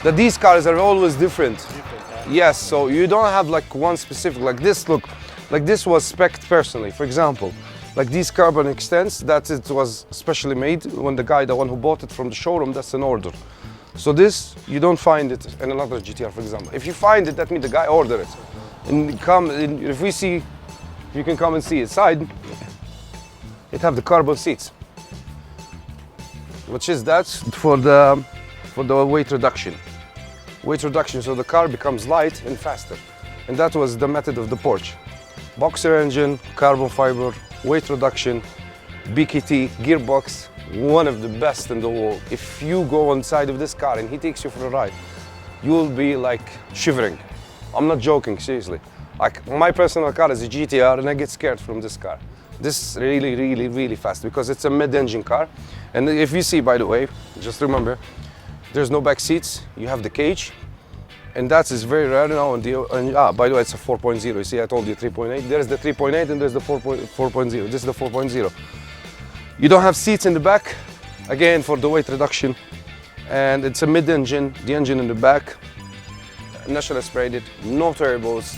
that these cars are always different. Yes, so you don't have like one specific, like this, look, like this was spec'd personally, for example. Like these carbon extents, that it was specially made when the one who bought it from the showroom, that's an order. So this, you don't find it in another GTR, for example. If you find it, that means the guy ordered it. And if we see, you can come and see inside, it have the carbon seats. Which is that for the weight reduction. Weight reduction, so the car becomes light and faster. And that was the method of the Porsche. Boxer engine, carbon fiber, weight reduction, BKT, gearbox, one of the best in the world. If you go inside of this car and he takes you for a ride, you will be like shivering. I'm not joking, seriously. Like my personal car is a GTR and I get scared from this car. This is really, really, really fast because it's a mid-engine car. And if you see, by the way, just remember, there's no back seats, you have the cage. And that is very rare now. By the way, it's a 4.0. You see, I told you 3.8. There's the 3.8 and there's the 4.0. This is the 4.0. You don't have seats in the back, again, for the weight reduction. And it's a mid-engine, the engine in the back. Naturally aspirated, no turbos.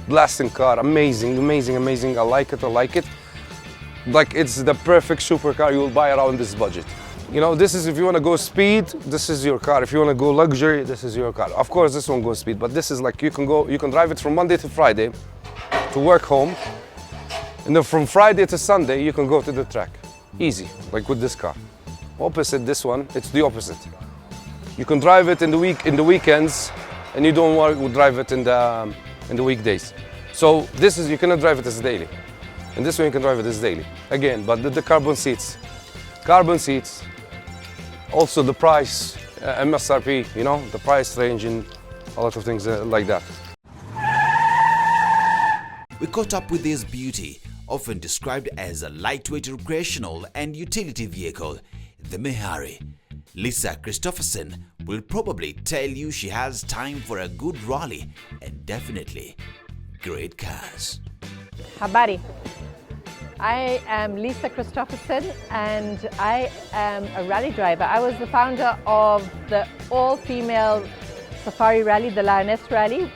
Blasting car, amazing, amazing, amazing. I like it. Like it's the perfect supercar you will buy around this budget. You know, this is if you want to go speed, this is your car. If you want to go luxury, this is your car. Of course, this won't go speed, but this is like you can drive it from Monday to Friday to work home. And then from Friday to Sunday, you can go to the track. Easy, like with this car. Opposite this one, it's the opposite. You can drive it in the weekends, and you don't want to drive it in the weekdays. So this is, you cannot drive it as daily. And this one you can drive it as daily. Again, but the carbon seats. Also the price, MSRP, you know, the price range and a lot of things like that. We caught up with this beauty, often described as a lightweight recreational and utility vehicle, the Mahari. Lisa Christopherson will probably tell you she has time for a good rally and definitely great cars. Habari. I am Lisa Christopherson and I am a rally driver. I was the founder of the all-female safari rally, the Lioness Rally.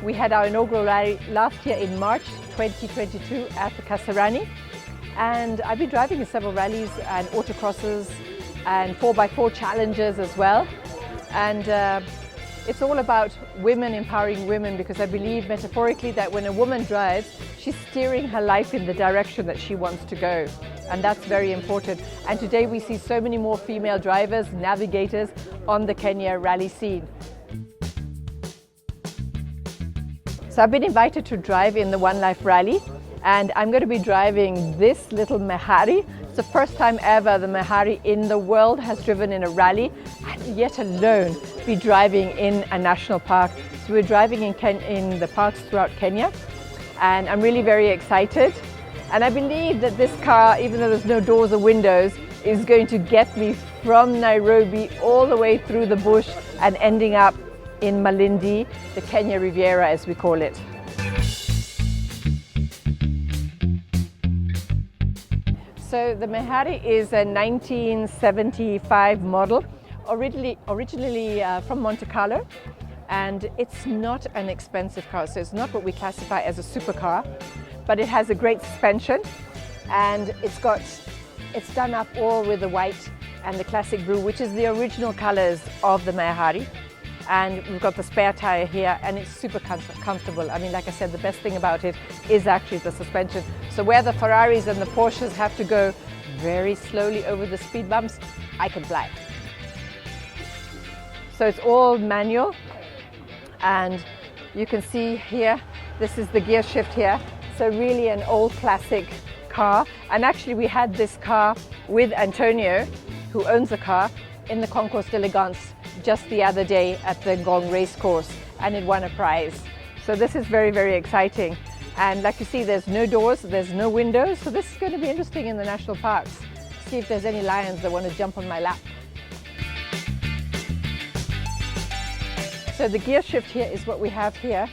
We had our inaugural rally last year in March 2022 at the Kasarani. And I've been driving in several rallies and autocrosses and 4x4 challenges as well. And it's all about women empowering women, because I believe metaphorically that when a woman drives, she's steering her life in the direction that she wants to go. And that's very important. And today we see so many more female drivers, navigators on the Kenya rally scene. So I've been invited to drive in the One Life Rally, and I'm going to be driving this little Mahari. It's the first time ever the Mahari in the world has driven in a rally, and yet alone be driving in a national park. So we're driving in the parks throughout Kenya, and I'm really very excited. And I believe that this car, even though there's no doors or windows, is going to get me from Nairobi all the way through the bush and ending up in Malindi, the Kenya Riviera as we call it. So the Mahari is a 1975 model, originally from Monte Carlo, and it's not an expensive car. So it's not what we classify as a supercar, but it has a great suspension, and it's done up all with the white and the classic blue, which is the original colors of the Mahari. And we've got the spare tire here, and it's super comfortable. I mean, like I said, the best thing about it is actually the suspension. So where the Ferraris and the Porsches have to go very slowly over the speed bumps, I can fly. So it's all manual, and you can see here, this is the gear shift here. So really an old classic car. And actually we had this car with Antonio, who owns the car, in the Concours d'Elegance just the other day at the Ngong race course, and it won a prize. So this is very, very exciting. And like you see, there's no doors, there's no windows. So this is going to be interesting in the national parks. See if there's any lions that want to jump on my lap. So the gear shift here is what we have here,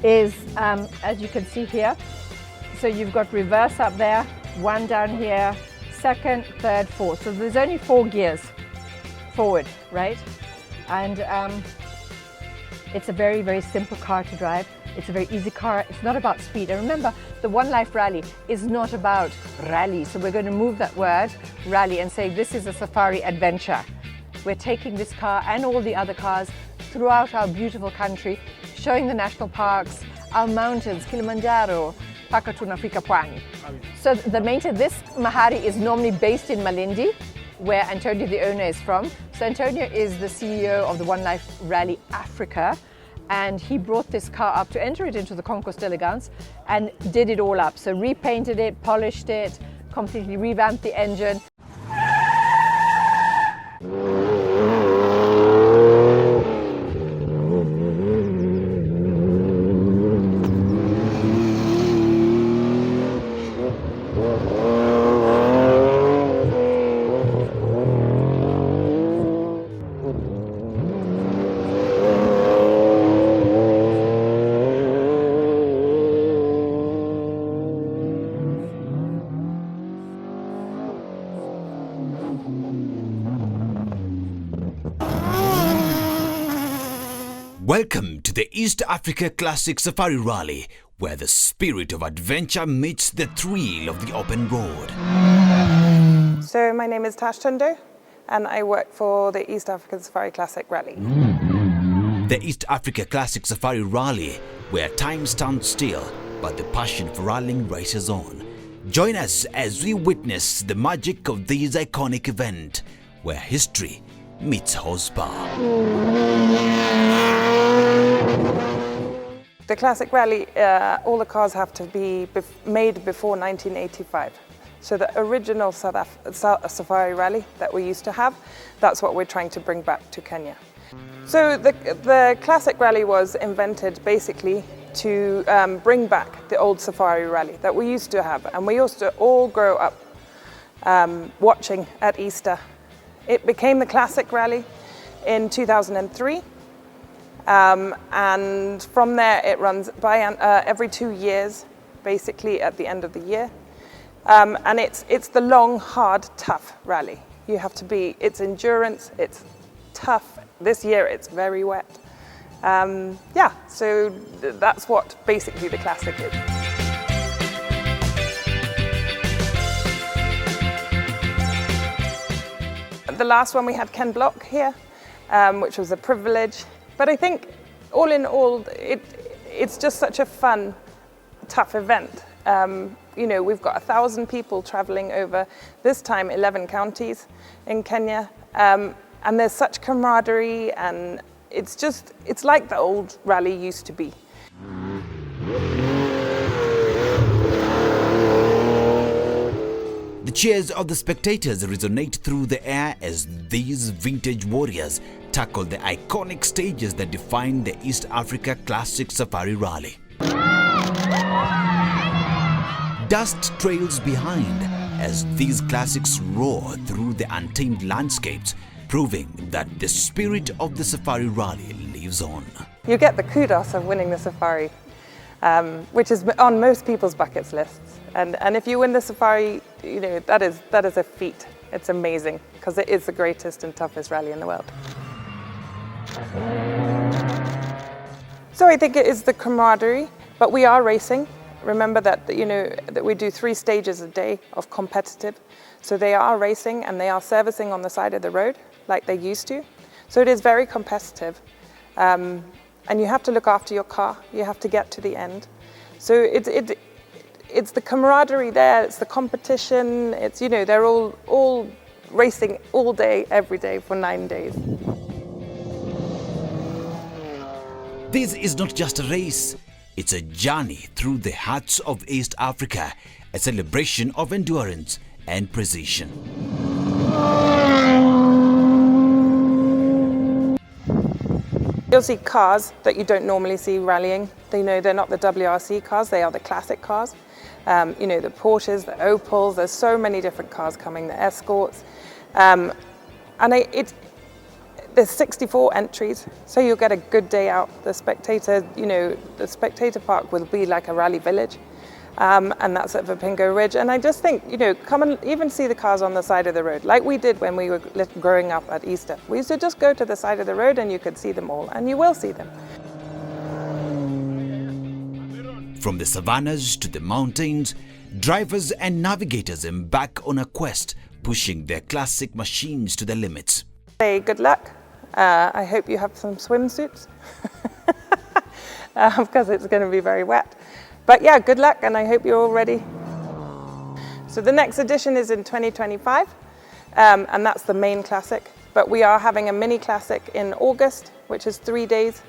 is as you can see here. So you've got reverse up there, one down here, second, third, fourth. So there's only 4 gears forward, right? And it's a very, very simple car to drive. It's a very easy car. It's not about speed. And remember, the One Life Rally is not about rally. So we're going to move that word, rally, and say this is a safari adventure. We're taking this car and all the other cars throughout our beautiful country, showing the national parks, our mountains, Kilimanjaro, Pakatuna, Afrika Pwani. So this Mahari is normally based in Malindi, where Antonio, the owner, is from. So Antonio is the CEO of the One Life Rally Africa, and he brought this car up to enter it into the Concours d'Elegance and did it all up. So repainted it, polished it, completely revamped the engine. Welcome to the East Africa Classic Safari Rally, where the spirit of adventure meets the thrill of the open road. So my name is Tash Tundo, and I work for the East African Safari Classic Rally. The East Africa Classic Safari Rally, where time stands still, but the passion for rallying races on. Join us as we witness the magic of this iconic event, where history meets horsepower. The Classic Rally, all the cars have to be made before 1985. So the original Safari Rally that we used to have, that's what we're trying to bring back to Kenya. So the Classic Rally was invented basically to bring back the old Safari Rally that we used to have, and we used to all grow up watching at Easter. It became the Classic Rally in 2003. And from there it runs by every 2 years, basically at the end of the year. And it's the long, hard, tough rally. You have to be, it's endurance, it's tough. This year it's very wet. Yeah, so that's what basically the Classic is. The last one we had Ken Block here, which was a privilege. But I think, all in all, it's just such a fun, tough event. You know, we've got 1,000 people traveling over, this time 11 counties in Kenya. And there's such camaraderie, and it's like the old rally used to be. The cheers of the spectators resonate through the air as these vintage warriors tackle the iconic stages that define the East Africa Classic Safari Rally. Dust trails behind as these classics roar through the untamed landscapes, proving that the spirit of the Safari Rally lives on. You get the kudos of winning the Safari, which is on most people's bucket lists. And if you win the Safari, you know, that is a feat. It's amazing, because it is the greatest and toughest rally in the world. So I think it is the camaraderie, but we are racing. Remember that, you know, that we do 3 stages a day of competitive. So they are racing and they are servicing on the side of the road like they used to. So it is very competitive. And you have to look after your car. You have to get to the end. So it's the camaraderie there, it's the competition, it's, you know, they're all racing all day, every day for 9 days. This is not just a race, it's a journey through the hearts of East Africa, a celebration of endurance and precision. You'll see cars that you don't normally see rallying. They're not the WRC cars, they are the classic cars. You know, the Porsches, the Opels, there's so many different cars coming, the Escorts. There's 64 entries, so you'll get a good day out. The spectator, you know, the spectator park will be like a rally village. and that's at Vapingo Ridge. And I just think, you know, come and even see the cars on the side of the road, like we did when we were growing up at Easter. We used to just go to the side of the road and you could see them all, and you will see them. From the savannas to the mountains, drivers and navigators embark on a quest, pushing their classic machines to the limits. Say good luck. I hope you have some swimsuits because it's going to be very wet. But yeah, good luck, and I hope you're all ready. So the next edition is in 2025, and that's the main classic. But we are having a mini classic in August, which is 3 days,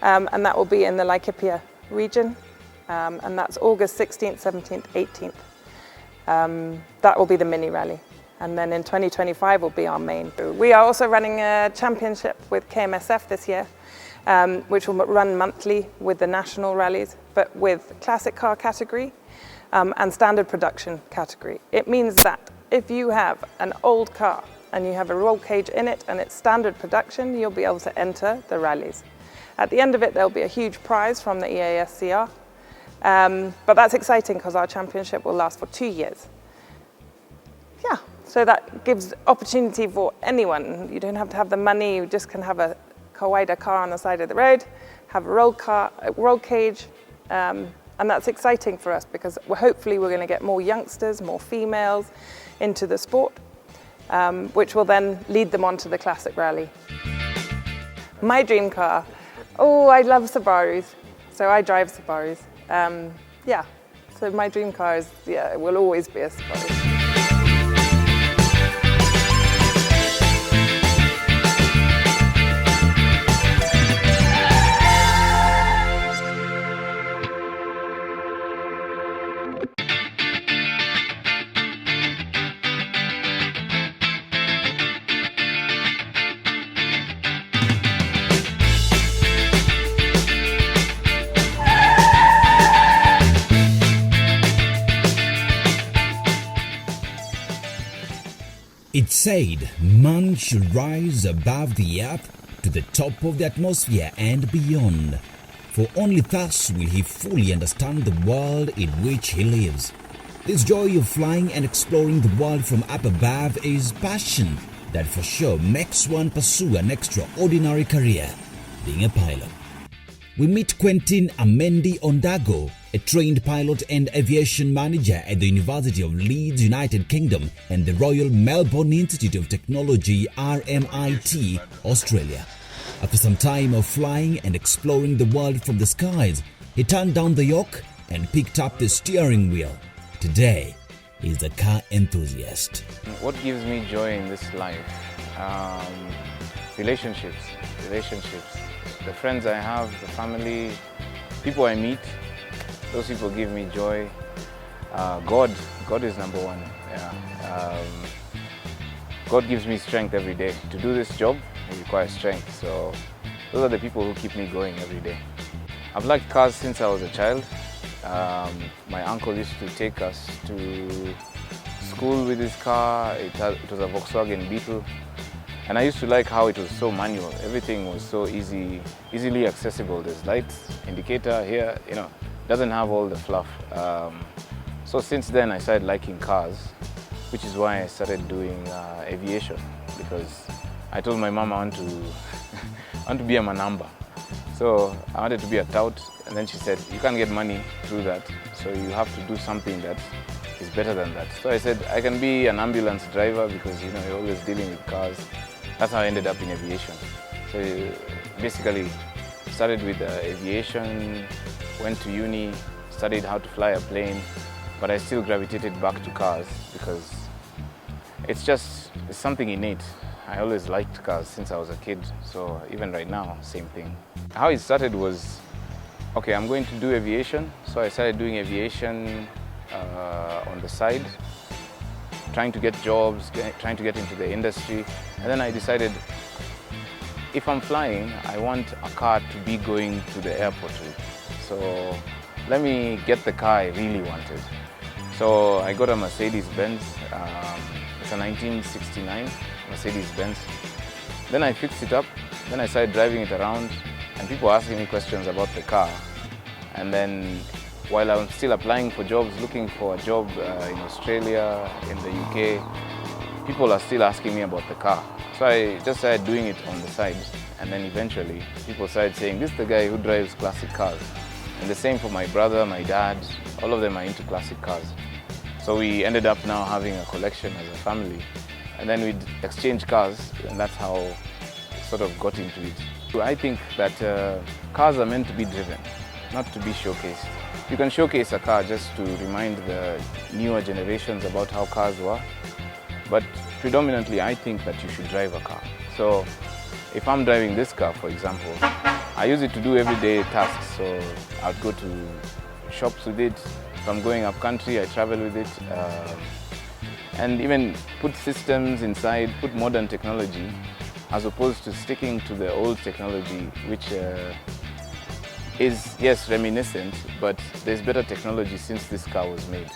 and that will be in the Laikipia region. And that's August 16th, 17th, 18th. That will be the mini rally. And then in 2025 will be our main. We are also running a championship with KMSF this year, which will run monthly with the national rallies, but with classic car category and standard production category. It means that if you have an old car and you have a roll cage in it and it's standard production, you'll be able to enter the rallies. At the end of it, there'll be a huge prize from the EASCR. But that's exciting because our championship will last for 2 years. Yeah, so that gives opportunity for anyone. You don't have to have the money, you just can have a Kawaida car on the side of the road, have a roll cage, and that's exciting for us because hopefully we're going to get more youngsters, more females into the sport, which will then lead them on to the classic rally. My dream car, oh, I love Subarus, so I drive Subarus. Yeah, so my dream car is, yeah, it will always be a Subaru. It's said man should rise above the earth to the top of the atmosphere and beyond, for only thus will he fully understand the world in which he lives. This joy of flying and exploring the world from up above is passion that for sure makes one pursue an extraordinary career, being a pilot. We meet Quentin Amendi Ondago, a trained pilot and aviation manager at the University of Leeds, United Kingdom, and the Royal Melbourne Institute of Technology, RMIT, Australia. After some time of flying and exploring the world from the skies, he turned down the yoke and picked up the steering wheel. Today, he's a car enthusiast. What gives me joy in this life? Relationships. The friends I have, the family, people I meet, those people give me joy. God is number one. Yeah. God gives me strength every day. To do this job, it requires strength. So those are the people who keep me going every day. I've liked cars since I was a child. My uncle used to take us to school with his car. It was a Volkswagen Beetle. And I used to like how it was so manual. Everything was so easily accessible. There's lights, indicator here, you know, doesn't have all the fluff. So since then I started liking cars, which is why I started doing aviation, because I told my mom I want to be a manamba. So I wanted to be a tout, and then she said, you can't get money through that, so you have to do something that is better than that. So I said, I can be an ambulance driver because, you know, you're always dealing with cars. That's how I ended up in aviation. So basically started with aviation, went to uni, studied how to fly a plane, but I still gravitated back to cars because it's something innate. I always liked cars since I was a kid, so even right now, same thing. How it started was, okay, I'm going to do aviation, so I started doing aviation on the side, trying to get jobs, trying to get into the industry, and then I decided if I'm flying, I want a car to be going to the airport with. So let me get the car I really wanted. So I got a Mercedes-Benz. It's a 1969 Mercedes-Benz. Then I fixed it up. Then I started driving it around, and people were asking me questions about the car. And then while I'm still applying for jobs, looking for a job in Australia, in the UK, people are still asking me about the car. So I just started doing it on the side, and then eventually people started saying, this is the guy who drives classic cars. And the same for my brother, my dad, all of them are into classic cars. So we ended up now having a collection as a family, and then we'd exchange cars, and that's how we sort of got into it. I think that cars are meant to be driven, not to be showcased. You can showcase a car just to remind the newer generations about how cars were, but predominantly I think that you should drive a car. So if I'm driving this car, for example, I use it to do everyday tasks. So I'd go to shops with it. If I'm going up country, I travel with it. And even put systems inside, put modern technology, as opposed to sticking to the old technology, which is, yes, reminiscent, but there's better technology since this car was made.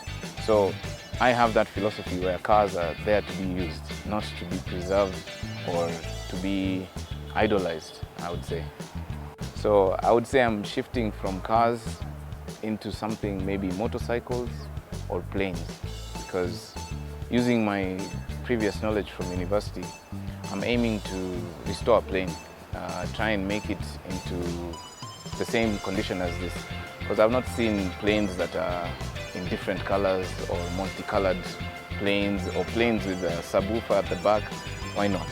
So I have that philosophy where cars are there to be used, not to be preserved or to be idolized, I would say. So I would say I'm shifting from cars into something, maybe motorcycles or planes, because using my previous knowledge from university, I'm aiming to restore a plane, try and make it into the same condition as this, because I've not seen planes that are in different colors or multicolored planes, or planes with a subwoofer at the back. Why not?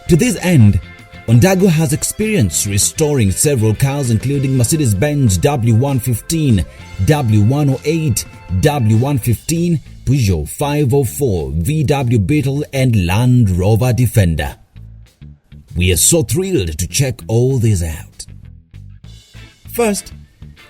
To this end, Ondago has experience restoring several cars including Mercedes-Benz W115, W108, W115, Peugeot 504, VW Beetle and Land Rover Defender. We are so thrilled to check all these out. First,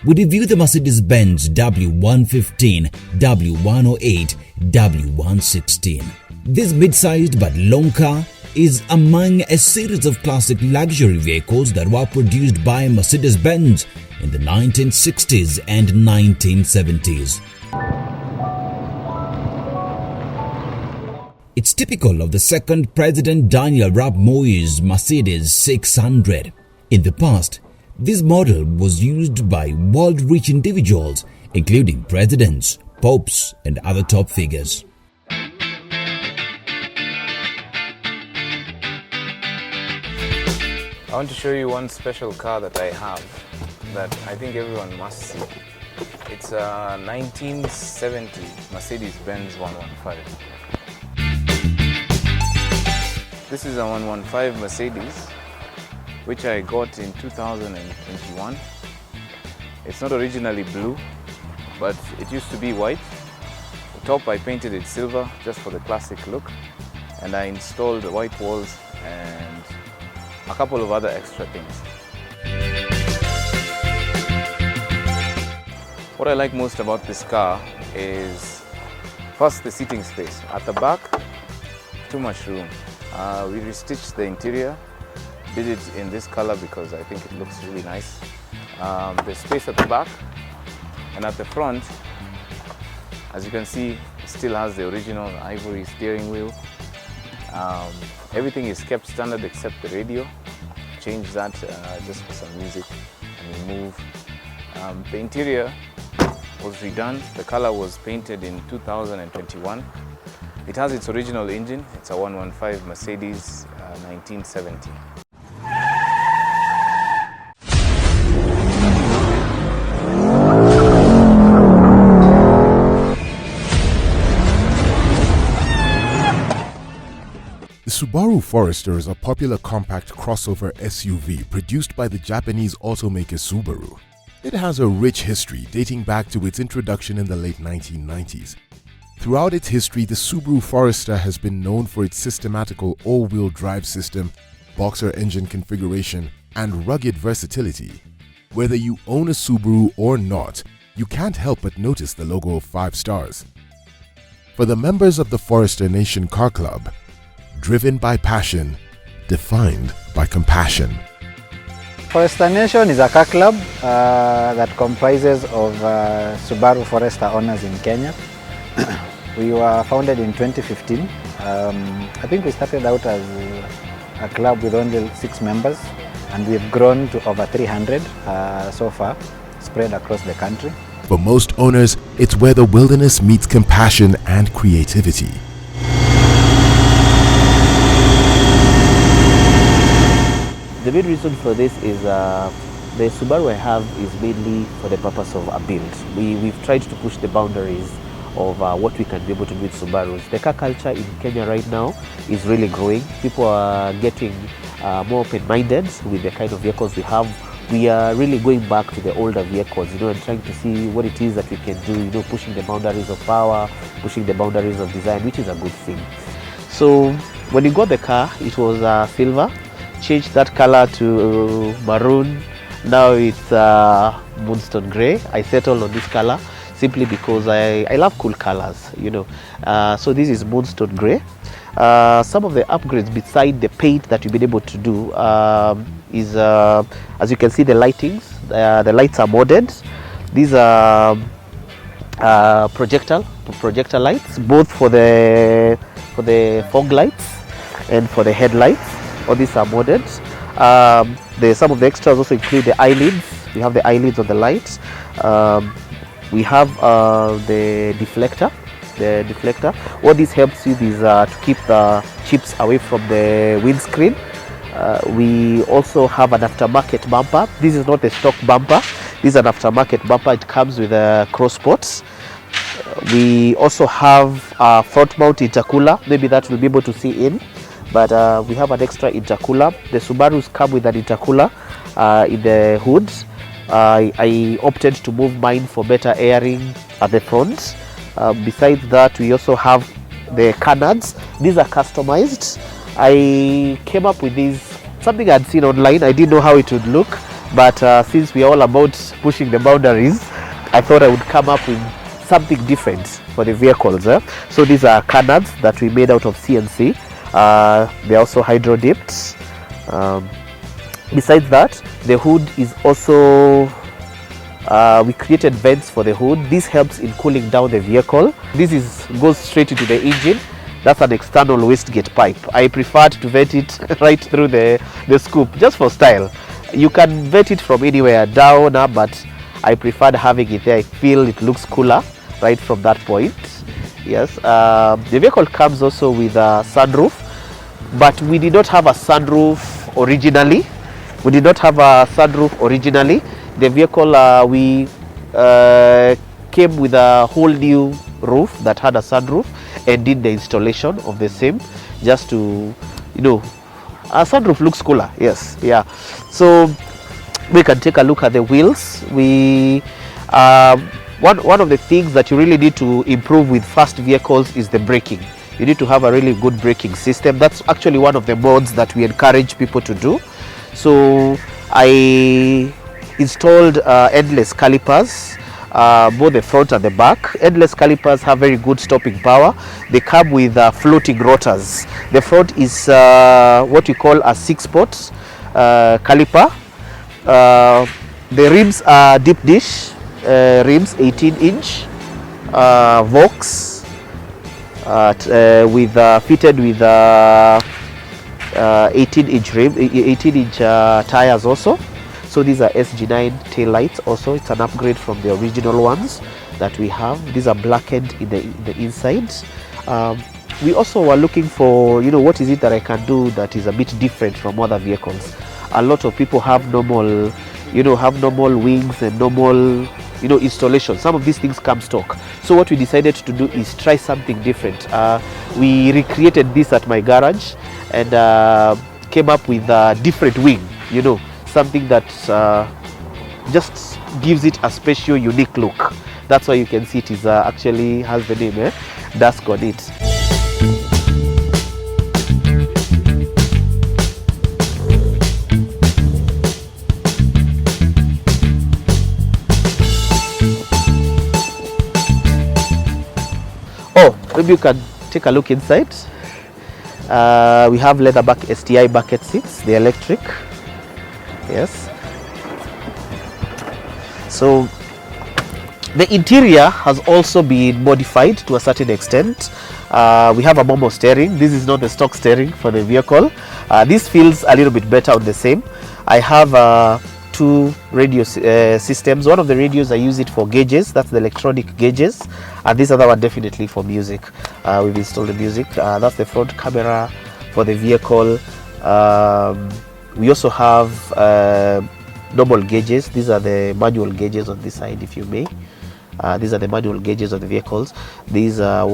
we review the Mercedes-Benz W115, W108, W116. This mid-sized but long car is among a series of classic luxury vehicles that were produced by Mercedes-Benz in the 1960s and 1970s. It's typical of the second President Daniel Arap Moi's Mercedes 600. In the past, this model was used by world-rich individuals, including presidents, popes, and other top figures. I want to show you one special car that I have that I think everyone must see. It's a 1970 Mercedes-Benz 115. This is a 115 Mercedes, which I got in 2021. It's not originally blue, but it used to be white. The top I painted it silver just for the classic look, and I installed white walls and a couple of other extra things. What I like most about this car is first the seating space. At the back, too much room. We restitched the interior, did it in this color because I think it looks really nice. The space at the back and at the front, as you can see, it still has the original ivory steering wheel. Everything is kept standard except the radio. Change that just for some music and we move. The interior was redone. The color was painted in 2021. It has its original engine. It's a 115 Mercedes 1970. The Subaru Forester is a popular compact crossover SUV produced by the Japanese automaker Subaru. It has a rich history dating back to its introduction in the late 1990s. Throughout its history, the Subaru Forester has been known for its systematical all-wheel drive system, boxer engine configuration, and rugged versatility. Whether you own a Subaru or not, you can't help but notice the logo of 5 stars. For the members of the Forester Nation Car Club, driven by passion, defined by compassion. Forester Nation is a car club that comprises of Subaru Forester owners in Kenya. We were founded in 2015. I think we started out as a club with only 6 members, and we've grown to over 300 so far, spread across the country. For most owners, it's where the wilderness meets compassion and creativity. The main reason for this is the Subaru I have is mainly for the purpose of a build. We've tried to push the boundaries of what we can be able to do with Subarus. The car culture in Kenya right now is really growing. People are getting more open-minded with the kind of vehicles we have. We are really going back to the older vehicles, and trying to see what it is that we can do, pushing the boundaries of power, pushing the boundaries of design, which is a good thing. So when you got the car, it was silver, changed that color to maroon. Now it's moonstone gray. I settled on this color simply because I love cool colors, So this is moonstone gray. Some of the upgrades beside the paint that you've been able to do is, as you can see, the lightings. The lights are modded. These are projector lights, both for the fog lights and for the headlights. All these are modded. Some of the extras also include the eyelids. We have the eyelids on the lights. We have the deflector. What this helps you is to keep the chips away from the windscreen. We also have an aftermarket bumper. This is not a stock bumper. This is an aftermarket bumper. It comes with cross spots. We also have a front mount intercooler. Maybe that we'll be able to see in, but we have an extra intercooler. The Subarus come with an intercooler in the hood. I opted to move mine for better airing at the front. Besides that, we also have the canards. These are customized. I came up with these, something I'd seen online. I didn't know how it would look, but since we are all about pushing the boundaries, I thought I would come up with something different for the vehicles. So these are canards that we made out of CNC. They're also hydro dipped. Besides that, the hood is also, we created vents for the hood. This helps in cooling down the vehicle. This goes straight into the engine. That's an external wastegate pipe. I preferred to vent it right through the scoop, just for style. You can vent it from anywhere, down, up, but I preferred having it there. I feel it looks cooler right from that point. Yes, the vehicle comes also with a sunroof, but we did not have a sunroof originally. The vehicle, we came with a whole new roof that had a sunroof and did the installation of the same, just to, our sunroof looks cooler. Yes, yeah. So we can take a look at the wheels. One of the things that you really need to improve with fast vehicles is the braking. You need to have a really good braking system. That's actually one of the mods that we encourage people to do. So I installed endless calipers, both the front and the back. Endless calipers have very good stopping power. They come with floating rotors. The front is what we call a 6-spot caliper. The rims are deep dish rims, 18-inch Vox, fitted with 18-inch rim, 18-inch tires also. So these are SG9 tail lights also. It's an upgrade from the original ones that we have. These are blackened in the inside. We also were looking for, what is it that I can do that is a bit different from other vehicles. A lot of people have normal, wings and normal, installation. Some of these things come stock. So what we decided to do is try something different. We recreated this at my garage and came up with a different wing, something that just gives it a special, unique look. That's why you can see it is actually has the name Dusk on it. Oh, maybe you can take a look inside. We have leather STI bucket seats, the electric. Yes. So the interior has also been modified to a certain extent. We have a Momo steering. This is not the stock steering for the vehicle. This feels a little bit better on the same. I have two radio systems. One of the radios I use it for gauges, that's the electronic gauges, and this other one definitely for music. We've installed the music. That's the front camera for the vehicle. We also have normal gauges. These are the manual gauges on this side, if you may. These are the manual gauges of the vehicles. These are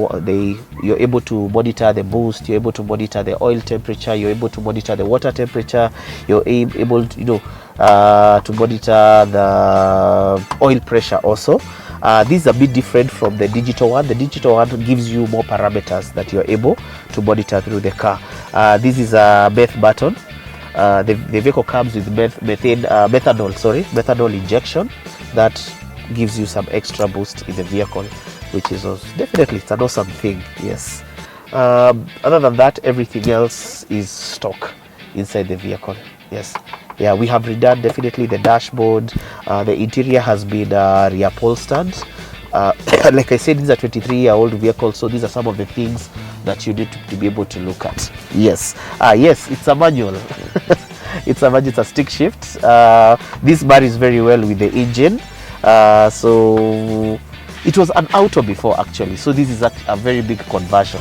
you're able to monitor the boost, you're able to monitor the oil temperature, you're able to monitor the water temperature, you're able to, to monitor the oil pressure also. These are a bit different from the digital one. The digital one gives you more parameters that you're able to monitor through the car. This is a meth button. The vehicle comes with methanol injection that gives you some extra boost in the vehicle, which is definitely it's an awesome thing. Yes. Other than that, everything else is stock inside the vehicle. Yes. Yeah, we have redone definitely the dashboard. The interior has been reupholstered. Like I said, these are 23-year-old vehicles, so these are some of the things that you need to be able to look at. Yes. Yes, it's a manual. It's a stick shift. This marries very well with the engine. So it was an auto before actually, so this is a very big conversion.